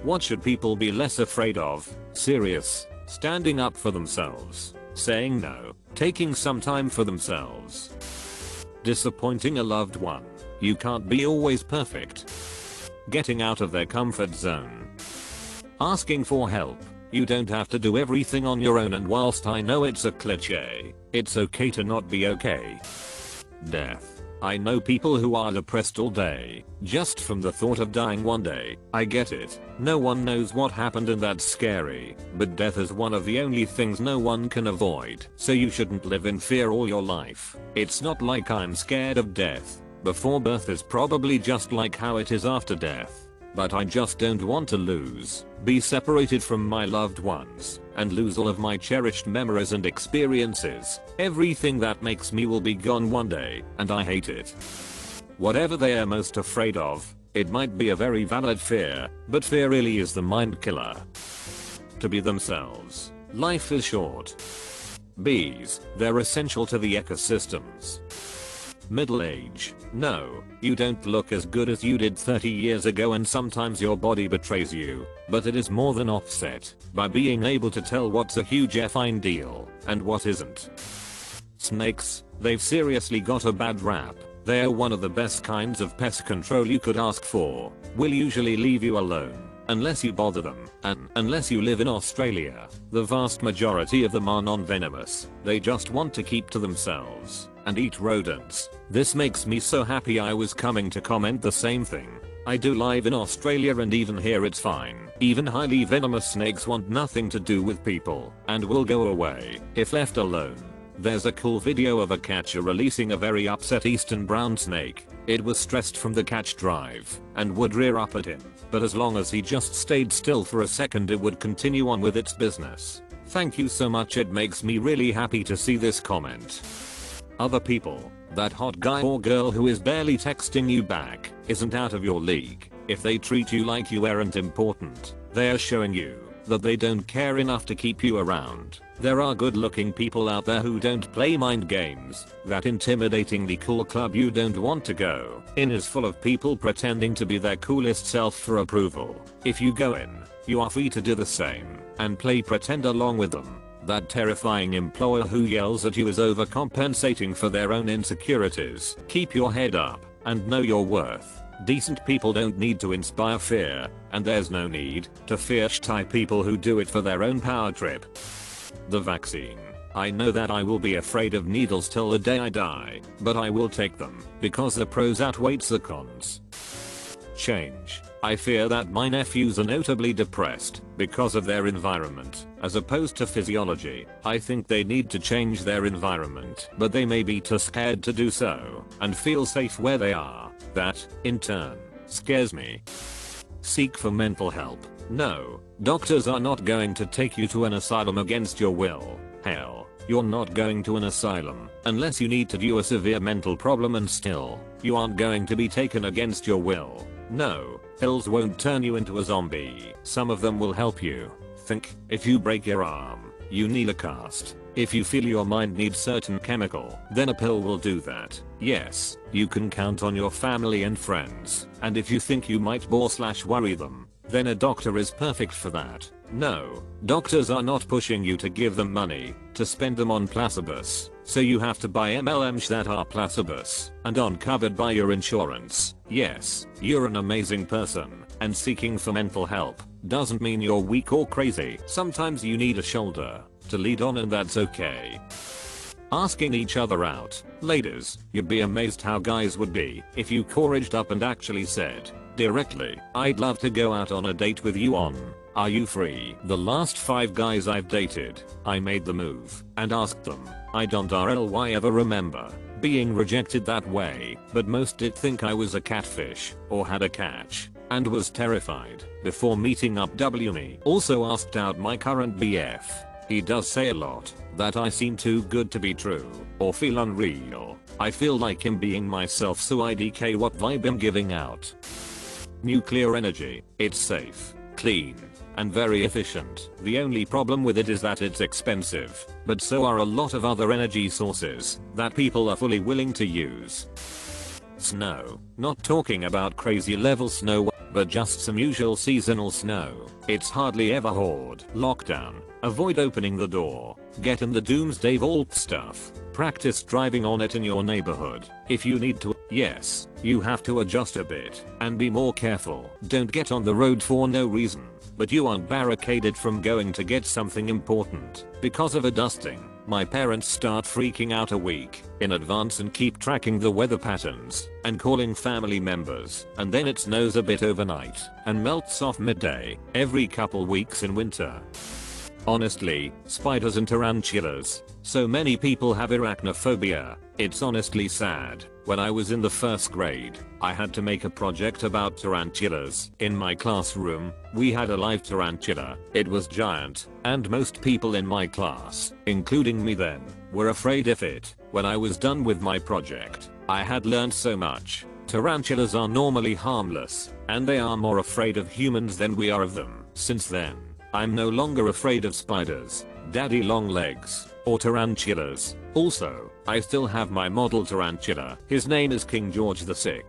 What should people be less afraid of? Serious. Standing up for themselves. Saying no. Taking some time for themselves. Disappointing a loved one. You can't be always perfect. Getting out of their comfort zone. Asking for help. You don't have to do everything on your own, and whilst I know it's a cliche, it's okay to not be okay. Death. I know people who are depressed all day, just from the thought of dying one day. I get it. No one knows what happened and that's scary, but death is one of the only things no one can avoid. So you shouldn't live in fear all your life. It's not like I'm scared of death. Before birth is probably just like how it is after death. But I just don't want to be separated from my loved ones, and lose all of my cherished memories and experiences. Everything that makes me will be gone one day, and I hate it. Whatever they are most afraid of, it might be a very valid fear, but fear really is the mind killer. To be themselves. Life is short. Bees, they're essential to the ecosystems. Middle age. No, you don't look as good as you did 30 years ago, and sometimes your body betrays you, but it is more than offset by being able to tell what's a huge effing deal and what isn't. Snakes, they've seriously got a bad rap. They are one of the best kinds of pest control you could ask for. Will usually leave you alone unless you bother them, and unless you live in Australia, the vast majority of them are non-venomous. They just want to keep to themselves and eat rodents. This makes me so happy. I was coming to comment the same thing. I do live in Australia, and even here it's fine. Even highly venomous snakes want nothing to do with people and will go away if left alone. There's a cool video of a catcher releasing a very upset eastern brown snake. It was stressed from the catch drive and would rear up at him, but as long as he just stayed still for a second, it would continue on with its business. Thank you so much. It makes me really happy to see this comment. Other people, that hot guy or girl who is barely texting you back isn't out of your league. If they treat you like you aren't important, they are showing you that they don't care enough to keep you around. There are good looking people out there who don't play mind games. That intimidatingly cool club you don't want to go in is full of people pretending to be their coolest self for approval. If you go in, you are free to do the same and play pretend along with them. That terrifying employer who yells at you is overcompensating for their own insecurities. Keep your head up and know your worth. Decent people don't need to inspire fear, and there's no need to fear shy people who do it for their own power trip. The vaccine. I know that I will be afraid of needles till the day I die, but I will take them because the pros outweighs the cons. Change. I fear that my nephews are notably depressed because of their environment, as opposed to physiology. I think they need to change their environment, but they may be too scared to do so and feel safe where they are. That, in turn, scares me. Seek for mental help. No, doctors are not going to take you to an asylum against your will. Hell, you're not going to an asylum unless you need to do a severe mental problem, and still, you aren't going to be taken against your will. No, pills won't turn you into a zombie. Some of them will help you think. If you break your arm, you need a cast. If you feel your mind needs certain chemical, then a pill will do that. Yes, you can count on your family and friends, and if you think you might bore/worry them, then a doctor is perfect for that. No, doctors are not pushing you to give them money to spend them on placebos, so you have to buy MLMs that are placebos and aren't covered by your insurance. Yes, you're an amazing person, and seeking for mental help doesn't mean you're weak or crazy. Sometimes you need a shoulder to lead on, and that's okay. Asking each other out. Ladies, you'd be amazed how guys would be if you couraged up and actually said directly, "I'd love to go out on a date with you on. Are you free?" The last 5 guys I've dated, I made the move and asked them. I don't really ever remember being rejected that way, but most did think I was a catfish or had a catch and was terrified before meeting up. Me also asked out my current BF. He does say a lot that I seem too good to be true or feel unreal. I feel like I'm being myself, so IDK what vibe I'm giving out. Nuclear energy. It's safe, clean, and very efficient. The only problem with it is that it's expensive, but so are a lot of other energy sources that people are fully willing to use. Snow. Not talking about crazy level snow, but just some usual seasonal snow. It's hardly ever horde. Lockdown. Avoid opening the door. Get in the doomsday vault stuff. Practice driving on it in your neighborhood. If you need to, yes, you have to adjust a bit and be more careful. Don't get on the road for no reason, but you aren't barricaded from going to get something important because of a dusting. My parents start freaking out a week in advance and keep tracking the weather patterns and calling family members, and then it snows a bit overnight and melts off midday every couple weeks in winter. Honestly, spiders and tarantulas. So many people have arachnophobia. It's honestly sad. When I was in the first grade, I had to make a project about tarantulas. In my classroom, we had a live tarantula. It was giant, and most people in my class, including me then, were afraid of it. When I was done with my project, I had learned so much. Tarantulas are normally harmless, and they are more afraid of humans than we are of them. Since then, I'm no longer afraid of spiders, daddy long legs, or tarantulas. Also, I still have my model tarantula. His name is King George VI.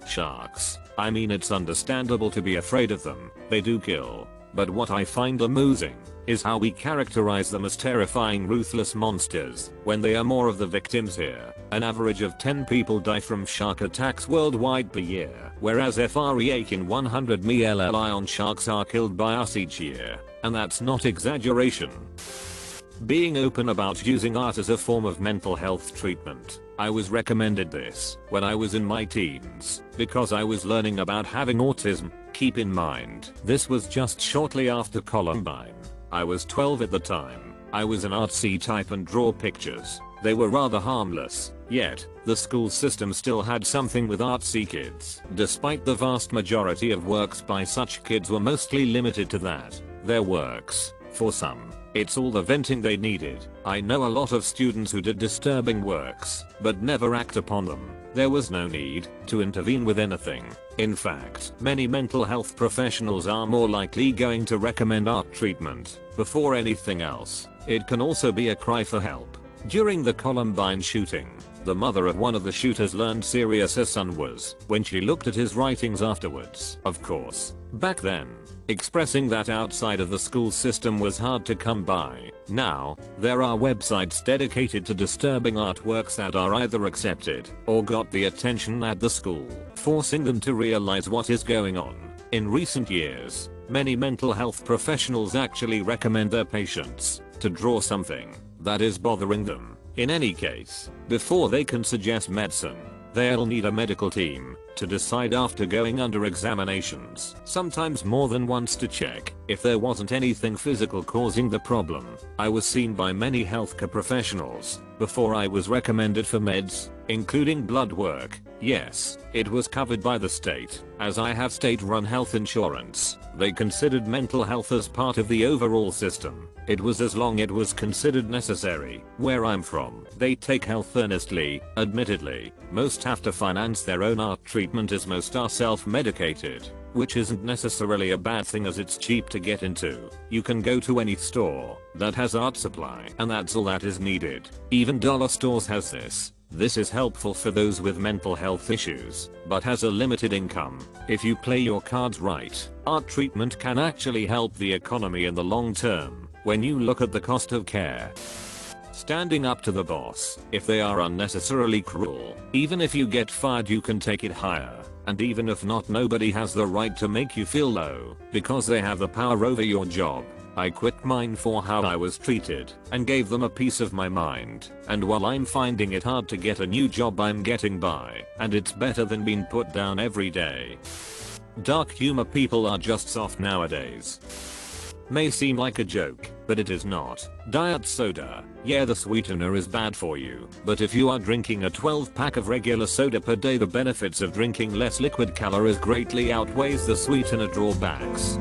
Sharks. I mean, it's understandable to be afraid of them. They do kill. But what I find amusing is how we characterize them as terrifying, ruthless monsters when they are more of the victims here. An average of 10 people die from shark attacks worldwide per year, whereas FREAK 100 million sharks are killed by us each year. And that's not exaggeration. Being open about using art as a form of mental health treatment. I was recommended this when I was in my teens because I was learning about having autism. Keep in mind, this was just shortly after Columbine. I was 12 at the time. I was an artsy type and draw pictures. They were rather harmless, yet the school system still had something with artsy kids. Despite the vast majority of works by such kids were mostly limited to that. Their works, for some, it's all the venting they needed. I know a lot of students who did disturbing works, but never act upon them. There was no need to intervene with anything. In fact, many mental health professionals are more likely going to recommend art treatment before anything else. It can also be a cry for help. During the Columbine shooting, the mother of one of the shooters learned serious her son was when she looked at his writings afterwards. Of course, back then, expressing that outside of the school system was hard to come by. Now, there are websites dedicated to disturbing artworks that are either accepted or got the attention at the school, forcing them to realize what is going on. In recent years, many mental health professionals actually recommend their patients to draw something that is bothering them. In any case, before they can suggest medicine, they'll need a medical team to decide after going under examinations, sometimes more than once, to check if there wasn't anything physical causing the problem. I was seen by many healthcare professionals before I was recommended for meds, including blood work. Yes, it was covered by the state, as I have state-run health insurance. They considered mental health as part of the overall system. It was as long it was considered necessary. Where I'm from, they take health earnestly. Admittedly, most have to finance their own art treatment as most are self-medicated, which isn't necessarily a bad thing as it's cheap to get into. You can go to any store that has art supply and that's all that is needed. Even dollar stores has this. This is helpful for those with mental health issues, but has a limited income. If you play your cards right, art treatment can actually help the economy in the long term when you look at the cost of care. Standing up to the boss if they are unnecessarily cruel. Even if you get fired, you can take it higher. And even if not, nobody has the right to make you feel low because they have the power over your job. I quit mine for how I was treated and gave them a piece of my mind. And while I'm finding it hard to get a new job, I'm getting by, and it's better than being put down every day. Dark humor. People are just soft nowadays. May seem like a joke, but it is not. Diet soda. Yeah, the sweetener is bad for you, but if you are drinking a 12-pack of regular soda per day, the benefits of drinking less liquid calories greatly outweighs the sweetener drawbacks.